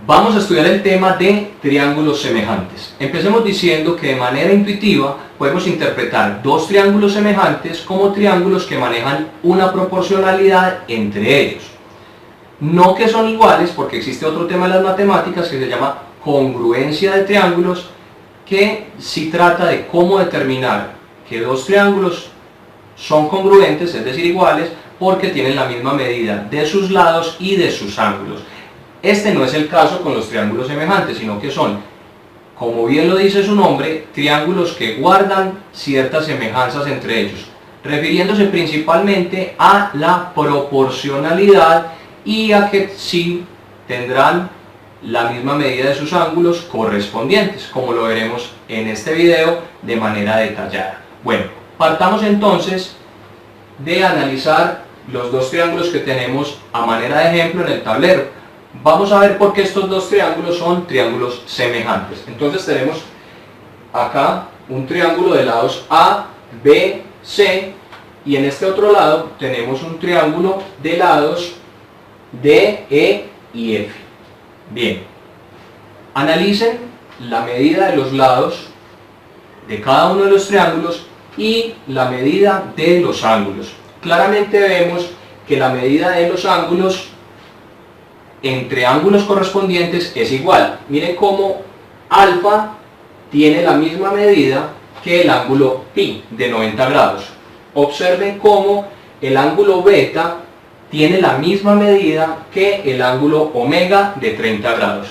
Vamos a estudiar el tema de triángulos semejantes. Empecemos diciendo que de manera intuitiva podemos interpretar dos triángulos semejantes como triángulos que manejan una proporcionalidad entre ellos. No que son iguales, porque existe otro tema en las matemáticas que se llama congruencia de triángulos, que sí trata de cómo determinar que dos triángulos son congruentes, es decir, iguales, porque tienen la misma medida de sus lados y de sus ángulos. Este no es el caso con los triángulos semejantes, sino que son, como bien lo dice su nombre, triángulos que guardan ciertas semejanzas entre ellos, refiriéndose principalmente a la proporcionalidad y a que sí tendrán la misma medida de sus ángulos correspondientes, como lo veremos en este video de manera detallada. Bueno, partamos entonces de analizar los dos triángulos que tenemos a manera de ejemplo en el tablero. Vamos a ver por qué estos dos triángulos son triángulos semejantes. Entonces tenemos acá un triángulo de lados A, B, C, y en este otro lado tenemos un triángulo de lados D, E y F. Bien, analicen la medida de los lados de cada uno de los triángulos y la medida de los ángulos. Claramente vemos que la medida de los ángulos entre ángulos correspondientes es igual. Miren cómo alfa tiene la misma medida que el ángulo pi de 90 grados. Observen cómo el ángulo beta tiene la misma medida que el ángulo omega de 30 grados.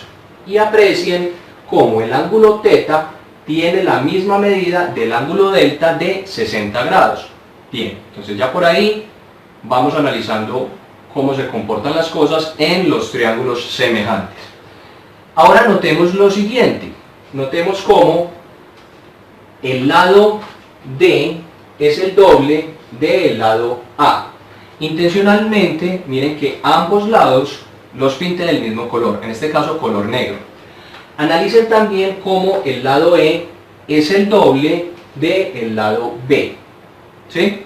Y aprecien cómo el ángulo teta tiene la misma medida del ángulo delta de 60 grados. Bien, entonces ya por ahí vamos analizando cómo se comportan las cosas en los triángulos semejantes. Ahora notemos lo siguiente. Notemos cómo el lado D es el doble del lado A. Intencionalmente, miren que ambos lados los pinté del mismo color, en este caso color negro. Analicen también cómo el lado E es el doble del lado B, ¿sí?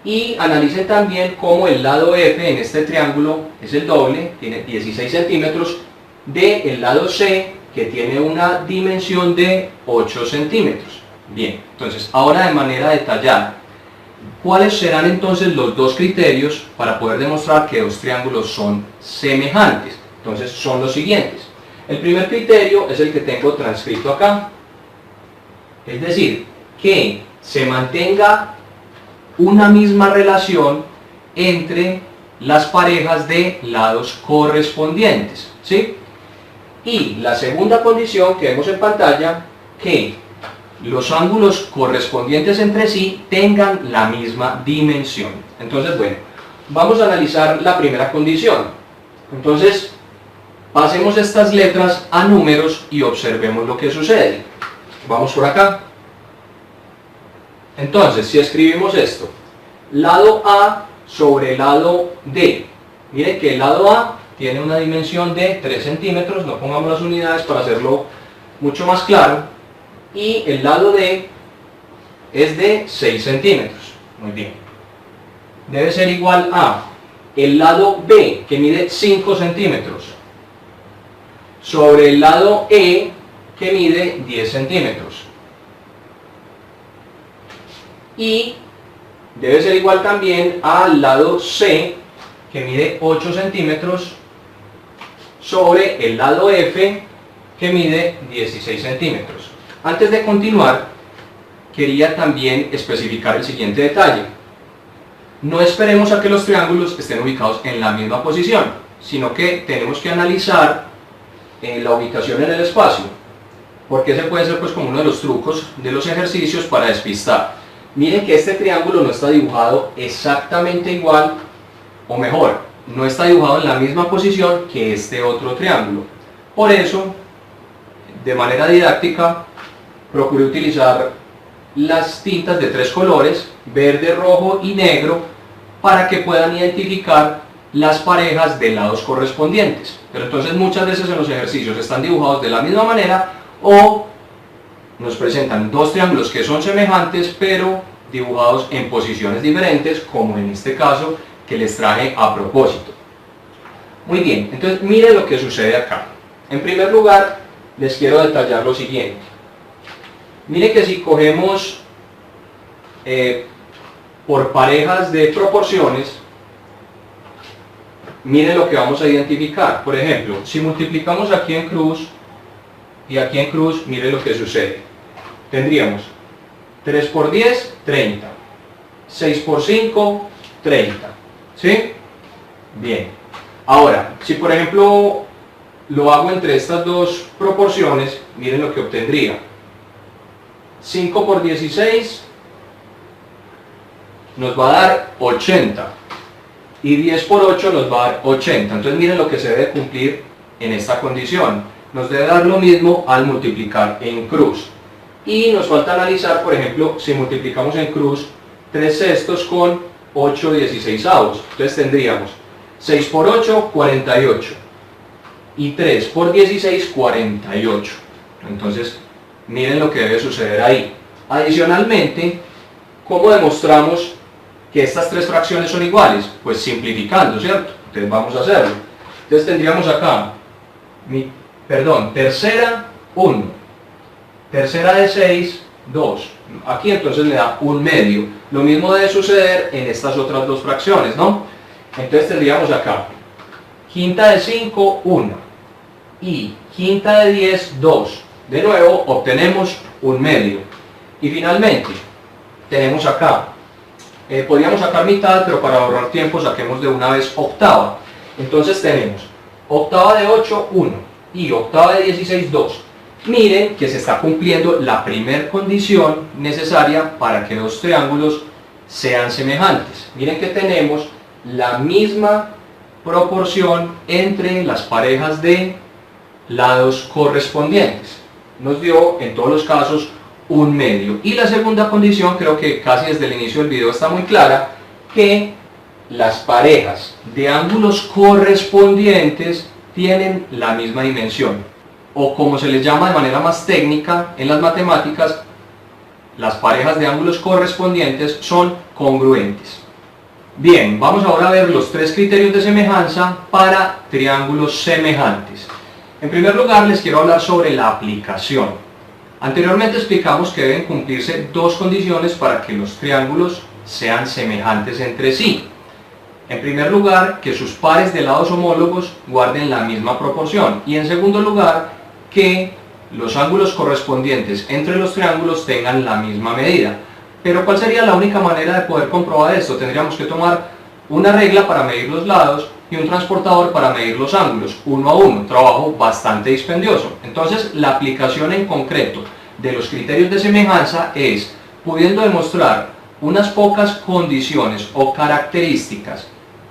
Y analicen también cómo el lado F en este triángulo es el doble, tiene 16 centímetros, del lado C, que tiene una dimensión de 8 centímetros. Bien, entonces ahora de manera detallada, ¿cuáles serán entonces los dos criterios para poder demostrar que dos triángulos son semejantes? Entonces son los siguientes. El primer criterio es el que tengo transcrito acá, es decir, que se mantenga una misma relación entre las parejas de lados correspondientes, ¿sí? Y la segunda condición que vemos en pantalla, que los ángulos correspondientes entre sí tengan la misma dimensión. Entonces, bueno, vamos a analizar la primera condición. Entonces, pasemos estas letras a números y observemos lo que sucede. Vamos por acá. Entonces, si escribimos esto, lado A sobre lado D, miren que el lado A tiene una dimensión de 3 centímetros, no pongamos las unidades para hacerlo mucho más claro, y el lado D es de 6 centímetros, muy bien. Debe ser igual a el lado B, que mide 5 centímetros, sobre el lado E, que mide 10 centímetros. Y debe ser igual también al lado C, que mide 8 centímetros, sobre el lado F, que mide 16 centímetros. Antes de continuar, quería también especificar el siguiente detalle. No esperemos a que los triángulos estén ubicados en la misma posición, sino que tenemos que analizar la ubicación en el espacio, porque ese puede ser pues como uno de los trucos de los ejercicios para despistar. Miren que este triángulo no está dibujado exactamente igual, o mejor, no está dibujado en la misma posición que este otro triángulo. Por eso, de manera didáctica, procuré utilizar las tintas de 3 colores, verde, rojo y negro, para que puedan identificar las parejas de lados correspondientes. Pero entonces muchas veces en los ejercicios están dibujados de la misma manera o nos presentan dos triángulos que son semejantes pero dibujados en posiciones diferentes, como en este caso que les traje a propósito. Muy bien, entonces miren lo que sucede acá. En primer lugar, les quiero detallar lo siguiente. Miren que si cogemos por parejas de proporciones, miren lo que vamos a identificar. Por ejemplo, si multiplicamos aquí en cruz y aquí en cruz, miren lo que sucede. Tendríamos 3 por 10, 30. 6 por 5, 30. ¿Sí? Bien. Ahora, si por ejemplo lo hago entre estas dos proporciones, miren lo que obtendría. 5 por 16 nos va a dar 80. Y 10 por 8 nos va a dar 80. Entonces miren lo que se debe cumplir en esta condición. Nos debe dar lo mismo al multiplicar en cruz. Y nos falta analizar, por ejemplo, si multiplicamos en cruz 3 sextos con 8 16avos. Entonces tendríamos 6 por 8, 48. Y 3 por 16, 48. Entonces, miren lo que debe suceder ahí. Adicionalmente, ¿cómo demostramos que estas tres fracciones son iguales? Pues simplificando, ¿cierto? Entonces vamos a hacerlo. Entonces tendríamos acá, tercera, 1. Tercera de 6, 2. Aquí entonces me da 1/2. Lo mismo debe suceder en estas otras dos fracciones, ¿no? Entonces tendríamos acá, quinta de 5, 1. Y quinta de 10, 2. De nuevo, obtenemos 1/2. Y finalmente, tenemos acá, podríamos sacar mitad, pero para ahorrar tiempo saquemos de una vez octava. Entonces tenemos octava de 8, 1. Y octava de 16, 2. Miren que se está cumpliendo la primera condición necesaria para que dos triángulos sean semejantes. Miren que tenemos la misma proporción entre las parejas de lados correspondientes. Nos dio en todos los casos 1/2. Y la segunda condición, creo que casi desde el inicio del video está muy clara, que las parejas de ángulos correspondientes tienen la misma dimensión, o como se les llama de manera más técnica en las matemáticas, las parejas de ángulos correspondientes son congruentes. Bien, vamos ahora a ver los tres criterios de semejanza para triángulos semejantes. En primer lugar, les quiero hablar sobre la aplicación. Anteriormente explicamos que deben cumplirse dos condiciones para que los triángulos sean semejantes entre sí. En primer lugar, que sus pares de lados homólogos guarden la misma proporción. Y en segundo lugar, que los ángulos correspondientes entre los triángulos tengan la misma medida. Pero ¿cuál sería la única manera de poder comprobar esto? Tendríamos que tomar una regla para medir los lados y un transportador para medir los ángulos, uno a uno, trabajo bastante dispendioso. Entonces, la aplicación en concreto de los criterios de semejanza es, pudiendo demostrar unas pocas condiciones o características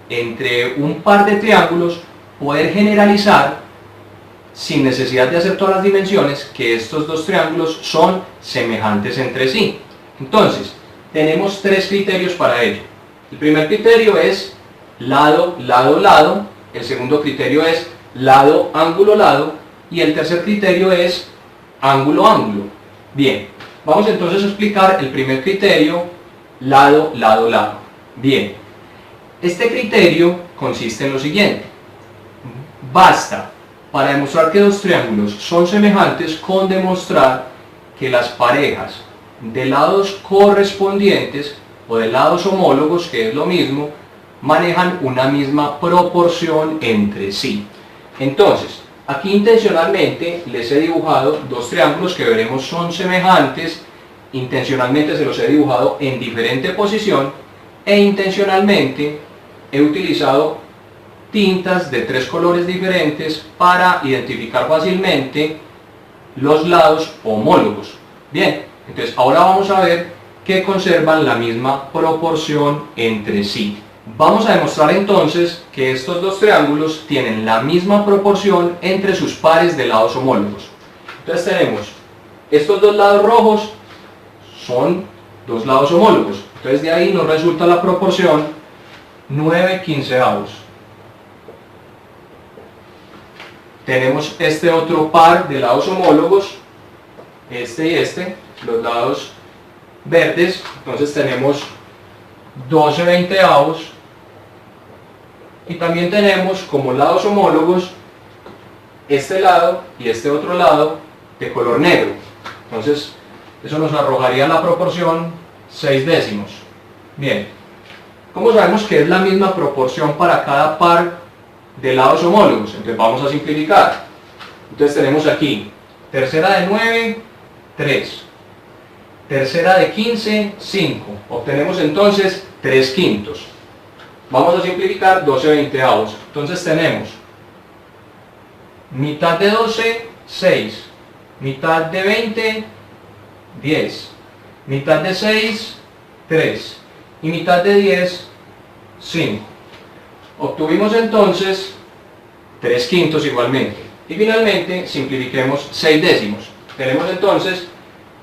entre un par de triángulos, poder generalizar, sin necesidad de hacer todas las dimensiones, que estos dos triángulos son semejantes entre sí. Entonces, tenemos tres criterios para ello. El primer criterio es lado, lado, lado. El segundo criterio es lado, ángulo, lado. Y el tercer criterio es ángulo, ángulo. Bien, vamos entonces a explicar el primer criterio, lado, lado, lado. Bien, este criterio consiste en lo siguiente. Basta para demostrar que dos triángulos son semejantes con demostrar que las parejas de lados correspondientes o de lados homólogos, que es lo mismo, manejan una misma proporción entre sí. Entonces, aquí intencionalmente les he dibujado dos triángulos que veremos son semejantes. Intencionalmente se los he dibujado en diferente posición e intencionalmente he utilizado tintas de tres colores diferentes para identificar fácilmente los lados homólogos. Bien, entonces ahora vamos a ver que conservan la misma proporción entre sí. Vamos a demostrar entonces que estos dos triángulos tienen la misma proporción entre sus pares de lados homólogos. Entonces tenemos estos dos lados rojos son dos lados homólogos. Entonces de ahí nos resulta la proporción 9/15. Tenemos este otro par de lados homólogos, este y este, los lados verdes, entonces tenemos 12/20. Y también tenemos como lados homólogos este lado y este otro lado de color negro. Entonces, eso nos arrojaría la proporción 6/10. Bien, ¿cómo sabemos que es la misma proporción para cada par de lados homólogos? Entonces vamos a simplificar. Entonces tenemos aquí, tercera de 9, 3. Tercera de 15, 5. Obtenemos entonces 3/5. Vamos a simplificar 12/20. Entonces tenemos mitad de 12, 6. Mitad de 20, 10. Mitad de 6, 3. Y mitad de 10, 5. Obtuvimos entonces 3/5 igualmente. Y finalmente simplifiquemos 6/10. Tenemos entonces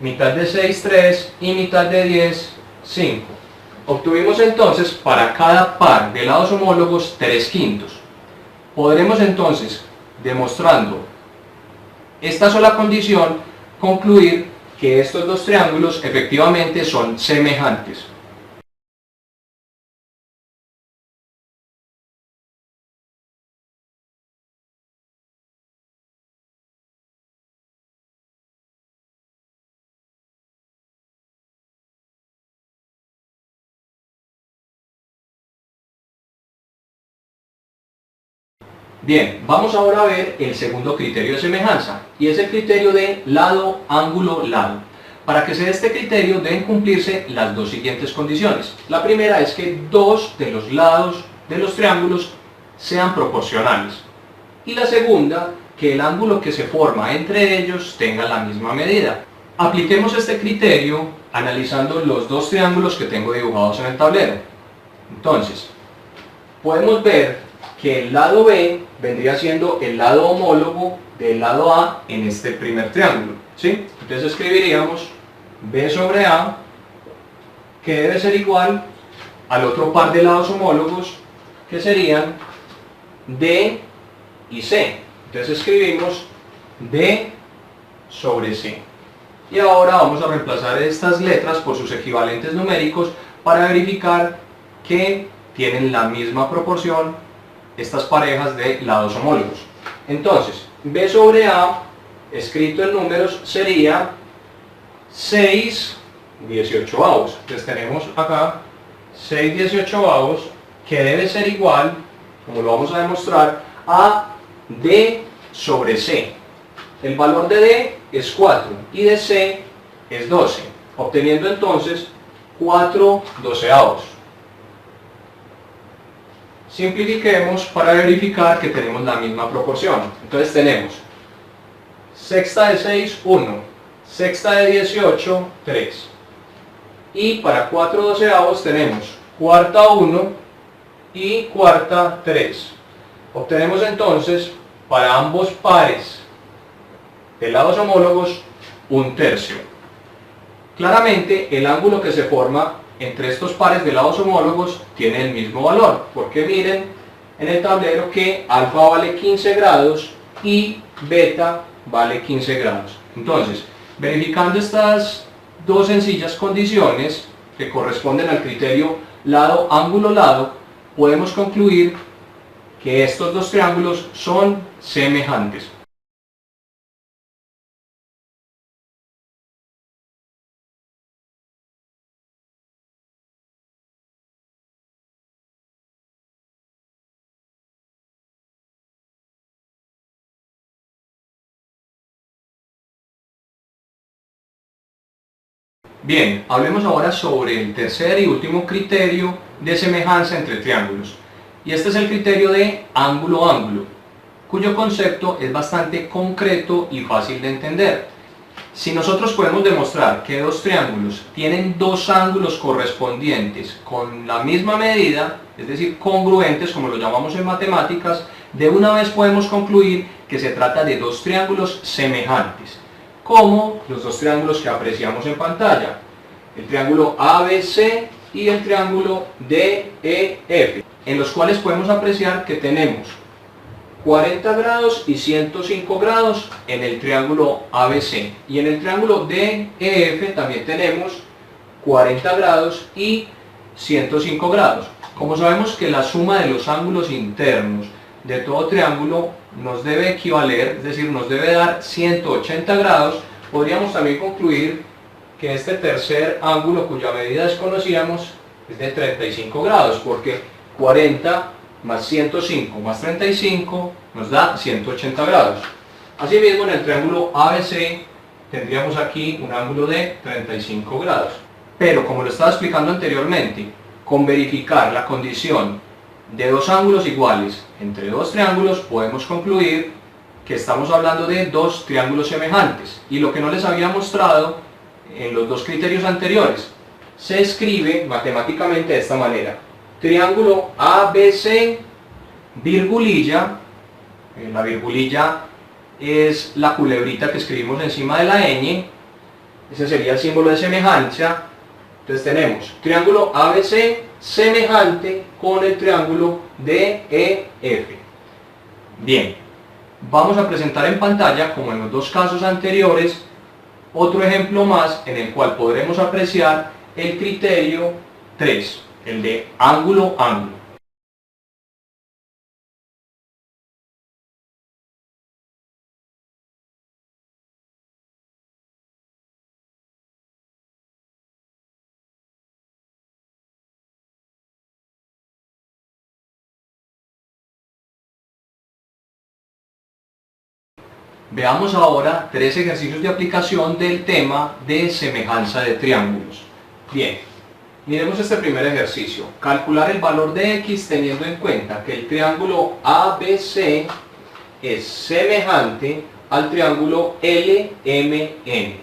mitad de 6, 3 y mitad de 10, 5. Obtuvimos entonces para cada par de lados homólogos 3/5. Podremos entonces, demostrando esta sola condición, concluir que estos dos triángulos efectivamente son semejantes. Bien, vamos ahora a ver el segundo criterio de semejanza, y es el criterio de lado, ángulo, lado. Para que se dé este criterio deben cumplirse las dos siguientes condiciones. La primera es que dos de los lados de los triángulos sean proporcionales. Y la segunda, que el ángulo que se forma entre ellos tenga la misma medida. Apliquemos este criterio analizando los dos triángulos que tengo dibujados en el tablero. Entonces, podemos ver que el lado B vendría siendo el lado homólogo del lado A en este primer triángulo, ¿sí? Entonces escribiríamos B sobre A, que debe ser igual al otro par de lados homólogos, que serían D y C. Entonces escribimos D sobre C. Y ahora vamos a reemplazar estas letras por sus equivalentes numéricos para verificar que tienen la misma proporción estas parejas de lados homólogos. Entonces, B sobre A, escrito en números, sería 6/18. Entonces tenemos acá 6/18, que debe ser igual, como lo vamos a demostrar, a D sobre C. El valor de D es 4 y de C es 12, obteniendo entonces 4/12. Simplifiquemos para verificar que tenemos la misma proporción. Entonces tenemos sexta de 6, 1, sexta de 18, 3. Y para 4/12 tenemos cuarta 1 y cuarta 3. Obtenemos entonces para ambos pares de lados homólogos 1/3. Claramente el ángulo que se forma entre estos pares de lados homólogos tiene el mismo valor, porque miren en el tablero que alfa vale 15 grados y beta vale 15 grados. Entonces, verificando estas dos sencillas condiciones que corresponden al criterio lado, ángulo, lado, podemos concluir que estos dos triángulos son semejantes. Bien, hablemos ahora sobre el tercer y último criterio de semejanza entre triángulos. Y este es el criterio de ángulo-ángulo, cuyo concepto es bastante concreto y fácil de entender. Si nosotros podemos demostrar que dos triángulos tienen dos ángulos correspondientes con la misma medida, es decir, congruentes, como lo llamamos en matemáticas, de una vez podemos concluir que se trata de dos triángulos semejantes, como los dos triángulos que apreciamos en pantalla, el triángulo ABC y el triángulo DEF, en los cuales podemos apreciar que tenemos 40 grados y 105 grados en el triángulo ABC, y en el triángulo DEF también tenemos 40 grados y 105 grados. Como sabemos que la suma de los ángulos internos de todo triángulo nos debe equivaler, es decir, nos debe dar 180 grados, podríamos también concluir que este tercer ángulo, cuya medida desconocíamos, es de 35 grados, porque 40 más 105 más 35 nos da 180 grados. Asimismo, en el triángulo ABC tendríamos aquí un ángulo de 35 grados. Pero, como lo estaba explicando anteriormente, con verificar la condición de dos ángulos iguales entre dos triángulos, podemos concluir que estamos hablando de dos triángulos semejantes. Y lo que no les había mostrado en los dos criterios anteriores, se escribe matemáticamente de esta manera: triángulo ABC, virgulilla, la virgulilla es la culebrita que escribimos encima de la ñ, ese sería el símbolo de semejanza. Entonces tenemos triángulo ABC semejante con el triángulo DEF. Bien, vamos a presentar en pantalla, como en los dos casos anteriores, otro ejemplo más en el cual podremos apreciar el criterio 3, el de ángulo-ángulo. Veamos ahora tres ejercicios de aplicación del tema de semejanza de triángulos. Bien, miremos este primer ejercicio. Calcular el valor de x teniendo en cuenta que el triángulo ABC es semejante al triángulo LMN.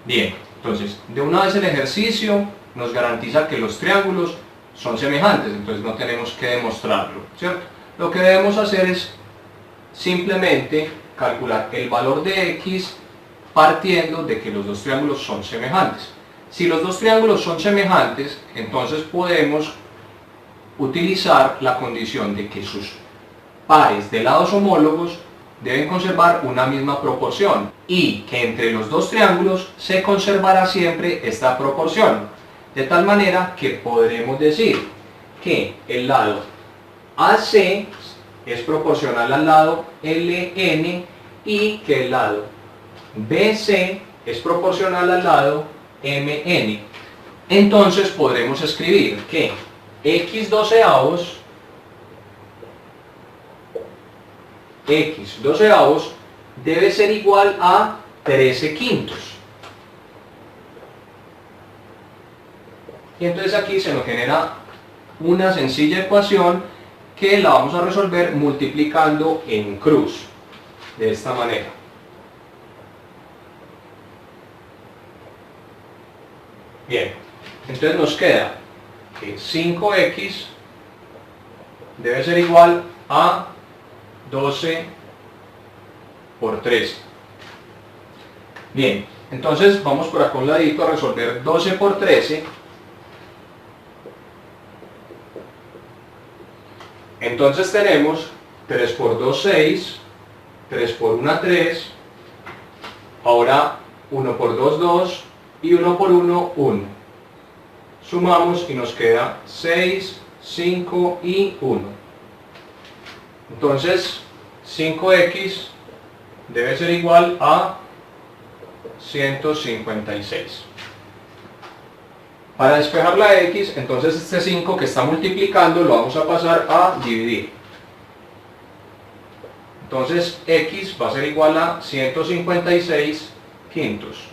Bien, entonces, de una vez el ejercicio nos garantiza que los triángulos son semejantes, entonces no tenemos que demostrarlo, ¿cierto? Lo que debemos hacer es simplemente calcular el valor de x partiendo de que los dos triángulos son semejantes. Si los dos triángulos son semejantes, entonces podemos utilizar la condición de que sus pares de lados homólogos deben conservar una misma proporción y que entre los dos triángulos se conservará siempre esta proporción, de tal manera que podremos decir que el lado AC es proporcional al lado LN y que el lado BC es proporcional al lado MN. Entonces podremos escribir que x doceavos debe ser igual a 13 quintos. Y entonces aquí se nos genera una sencilla ecuación que la vamos a resolver multiplicando en cruz, de esta manera. Bien, entonces nos queda que 5x debe ser igual a 12 por 13. Bien, entonces vamos por acá a un ladito a resolver 12 por 13. Entonces tenemos 3 por 2, 6, 3 por 1, 3, ahora 1 por 2, 2 y 1 por 1, 1. Sumamos y nos queda 6, 5 y 1. Entonces 5x debe ser igual a 156. Para despejar la x, entonces este 5 que está multiplicando lo vamos a pasar a dividir. Entonces x va a ser igual a 156 quintos.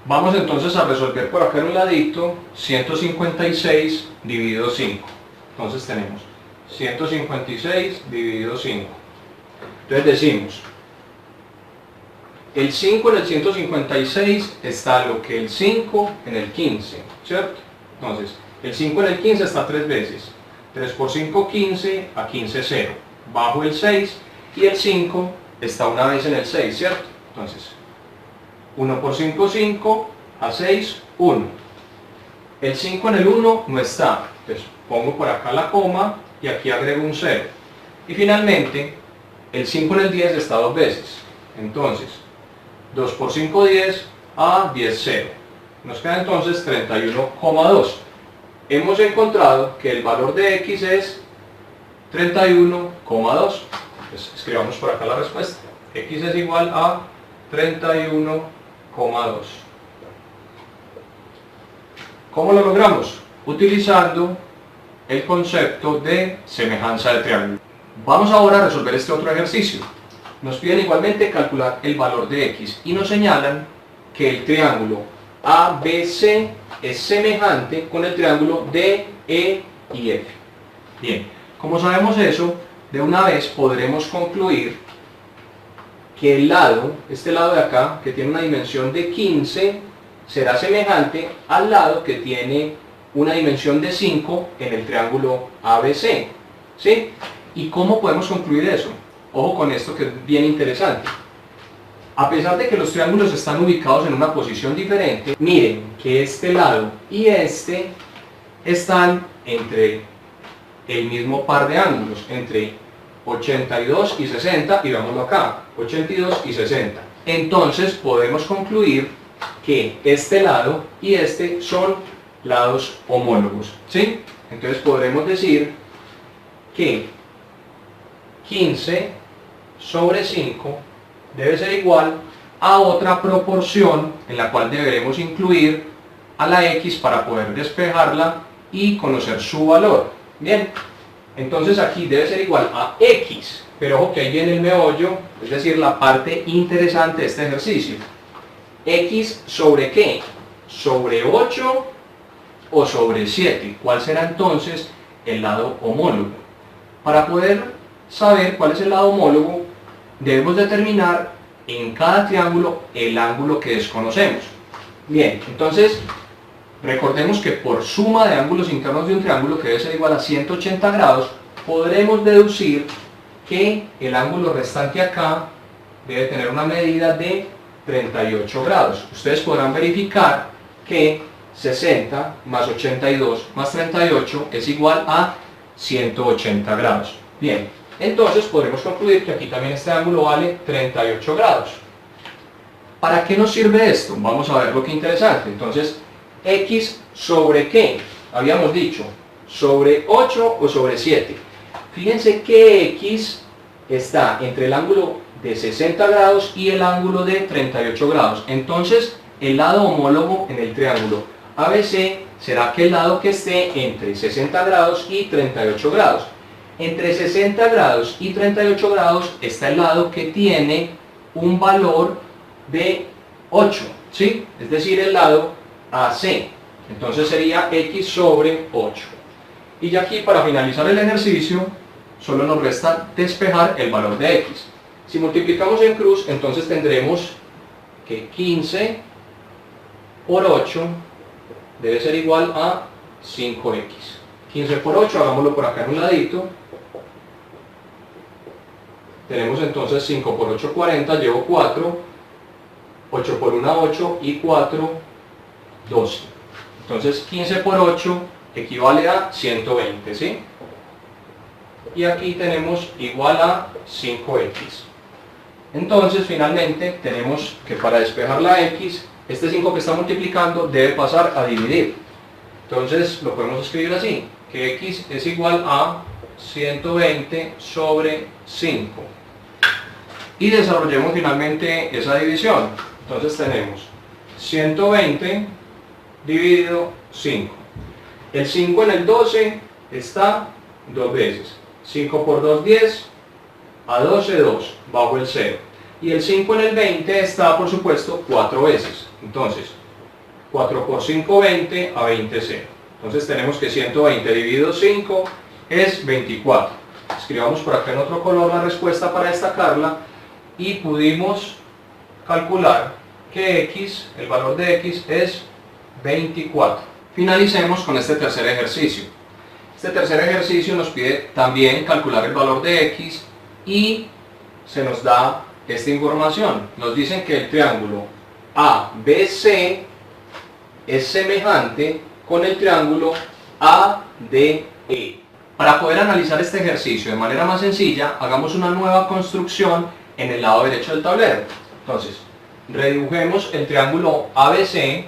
Vamos entonces a resolver por acá en un ladito 156 dividido 5. Entonces tenemos 156 dividido 5. Entonces decimos, el 5 en el 156 está lo que el 5 en el 15, ¿cierto? Entonces, el 5 en el 15 está 3 veces. 3 por 5, 15, a 15, 0. Bajo el 6 y el 5 está una vez en el 6, ¿cierto? Entonces, 1 por 5, 5, a 6, 1. El 5 en el 1 no está, entonces pongo por acá la coma y aquí agrego un 0. Y finalmente, el 5 en el 10 está 2 veces. Entonces, 2 por 5, 10, a 10, 0. Nos queda entonces 31,2. Hemos encontrado que el valor de x es 31,2. Pues escribamos por acá la respuesta. X es igual a 31,2. ¿Cómo lo logramos? Utilizando el concepto de semejanza de triángulo. Vamos ahora a resolver este otro ejercicio. Nos piden igualmente calcular el valor de X y nos señalan que el triángulo ABC es semejante con el triángulo DE y F. Bien, como sabemos eso, de una vez podremos concluir que el lado, este lado de acá, que tiene una dimensión de 15, será semejante al lado que tiene una dimensión de 5 en el triángulo ABC. ¿Sí? ¿Y cómo podemos concluir eso? Ojo con esto que es bien interesante. A pesar de que los triángulos están ubicados en una posición diferente, miren que este lado y este están entre el mismo par de ángulos, entre 82 y 60, y veámoslo acá, 82 y 60. Entonces podemos concluir que este lado y este son lados homólogos, ¿sí? Entonces podremos decir que 15 sobre 5 debe ser igual a otra proporción en la cual deberemos incluir a la X para poder despejarla y conocer su valor. Bien, entonces aquí debe ser igual a X, pero ojo que ahí viene el meollo, es decir, la parte interesante de este ejercicio. ¿X sobre qué? ¿Sobre 8 o sobre 7? ¿Cuál será entonces el lado homólogo? Para poder saber cuál es el lado homólogo, debemos determinar en cada triángulo el ángulo que desconocemos. Bien, entonces recordemos que por suma de ángulos internos de un triángulo, que debe ser igual a 180 grados, podremos deducir que el ángulo restante acá debe tener una medida de 38 grados. Ustedes podrán verificar que 60 más 82 más 38 es igual a 180 grados. Bien, entonces podremos concluir que aquí también este ángulo vale 38 grados. ¿Para qué nos sirve esto? Vamos a ver lo que interesante. Entonces, X sobre qué? Habíamos dicho, sobre 8 o sobre 7. Fíjense que X está entre el ángulo de 60 grados y el ángulo de 38 grados. Entonces, el lado homólogo en el triángulo ABC será aquel lado que esté entre 60 grados y 38 grados. Entre 60 grados y 38 grados está el lado que tiene un valor de 8, ¿sí? Es decir, el lado AC. Entonces sería X sobre 8. Y ya aquí, para finalizar el ejercicio, solo nos resta despejar el valor de X. Si multiplicamos en cruz, entonces tendremos que 15 por 8 debe ser igual a 5X. 15 por 8, hagámoslo por acá en un ladito. Tenemos entonces 5 por 8, 40, llevo 4, 8 por 1, 8 y 4, 12. Entonces 15 por 8 equivale a 120, ¿sí? Y aquí tenemos igual a 5X. Entonces finalmente tenemos que para despejar la X, este 5 que está multiplicando debe pasar a dividir. Entonces lo podemos escribir así, que X es igual a 120 sobre 5. Y desarrollemos finalmente esa división. Entonces tenemos 120 dividido 5. El 5 en el 12 está 2 veces. 5 por 2, 10. A 12, 2, bajo el 0. Y el 5 en el 20 está, por supuesto, 4 veces. Entonces, 4 por 5, 20, a 20, 0. Entonces tenemos que 120 dividido 5 es 24. Escribamos por acá en otro color la respuesta para destacarla. Y pudimos calcular que X, el valor de X es 24. Finalicemos con este tercer ejercicio. Este tercer ejercicio nos pide también calcular el valor de X y se nos da esta información. Nos dicen que el triángulo ABC es semejante con el triángulo ADE. Para poder analizar este ejercicio de manera más sencilla, hagamos una nueva construcción en el lado derecho del tablero. Entonces, redibujemos el triángulo ABC.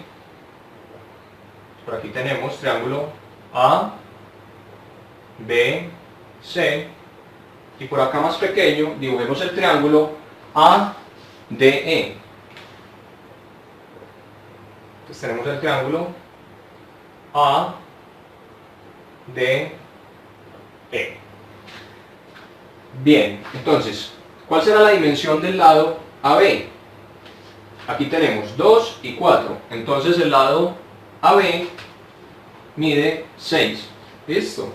Por aquí tenemos triángulo A, B, C. y por acá más pequeño, dibujemos el triángulo ADE. Entonces tenemos el triángulo ADE. Bien, entonces, ¿cuál será la dimensión del lado AB? Aquí tenemos 2 y 4, entonces el lado AB mide 6. ¿Listo?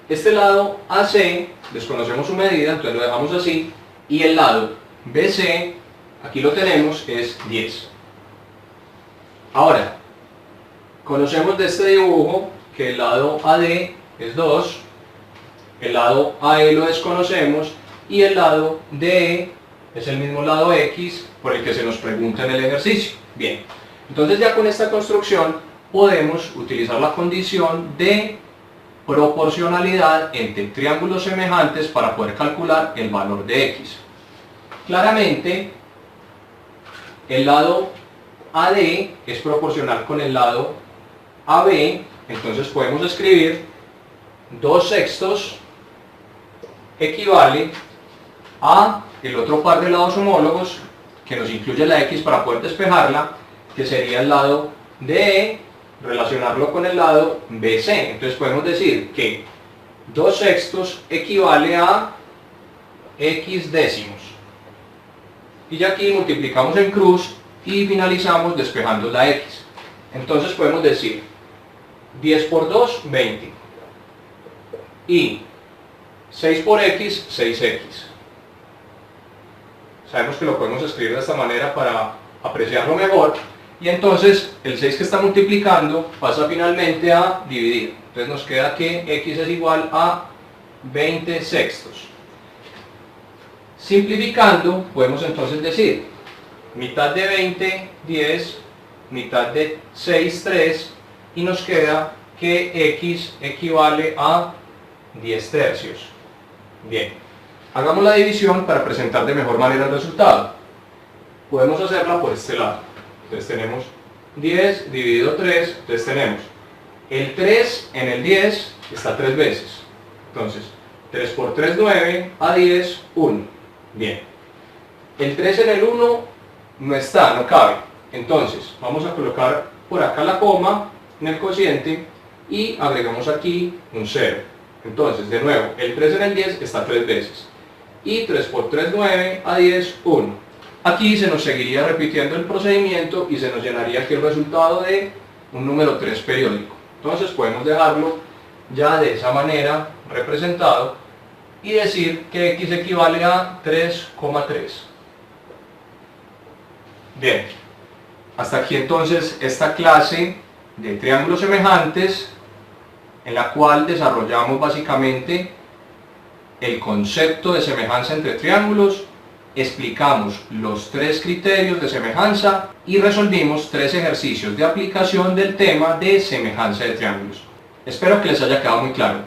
Este lado AC, desconocemos su medida, entonces lo dejamos así, y el lado BC, aquí lo tenemos, es 10. Ahora, conocemos de este dibujo que el lado AD es 2, el lado AE lo desconocemos, y el lado DE es el mismo lado X por el que se nos pregunta en el ejercicio. Bien, entonces ya con esta construcción podemos utilizar la condición de proporcionalidad entre triángulos semejantes para poder calcular el valor de X. Claramente, el lado AD es proporcional con el lado AB, entonces podemos escribir 2/6 equivale a el otro par de lados homólogos que nos incluye la X para poder despejarla, que sería el lado DE, relacionarlo con el lado BC. Entonces podemos decir que 2/6 equivale a X décimos. Y ya aquí multiplicamos en cruz y finalizamos despejando la X. Entonces podemos decir 10 por 2, 20. Y 6 por X, 6X. Sabemos que lo podemos escribir de esta manera para apreciarlo mejor. Y entonces el 6 que está multiplicando pasa finalmente a dividir. Entonces nos queda que X es igual a 20/6. Simplificando, podemos entonces decir mitad de 20, 10, mitad de 6, 3, y nos queda que X equivale a 10/3. Bien, hagamos la división para presentar de mejor manera el resultado. Podemos hacerla por este lado. Entonces tenemos 10 dividido 3, entonces tenemos el 3 en el 10 está 3 veces. Entonces, 3 por 3, 9, a 10, 1. Bien. El 3 en el 1 no está, no cabe. Entonces, vamos a colocar por acá la coma en el cociente y agregamos aquí un 0. Entonces, de nuevo, el 3 en el 10 está 3 veces. Y 3 por 3, 9, a 10, 1. Aquí se nos seguiría repitiendo el procedimiento y se nos llenaría aquí el resultado de un número 3 periódico. Entonces podemos dejarlo ya de esa manera representado y decir que X equivale a 3,3. Bien, hasta aquí entonces esta clase de triángulos semejantes, en la cual desarrollamos básicamente el concepto de semejanza entre triángulos, explicamos los 3 criterios de semejanza y resolvimos 3 ejercicios de aplicación del tema de semejanza de triángulos. Espero que les haya quedado muy claro.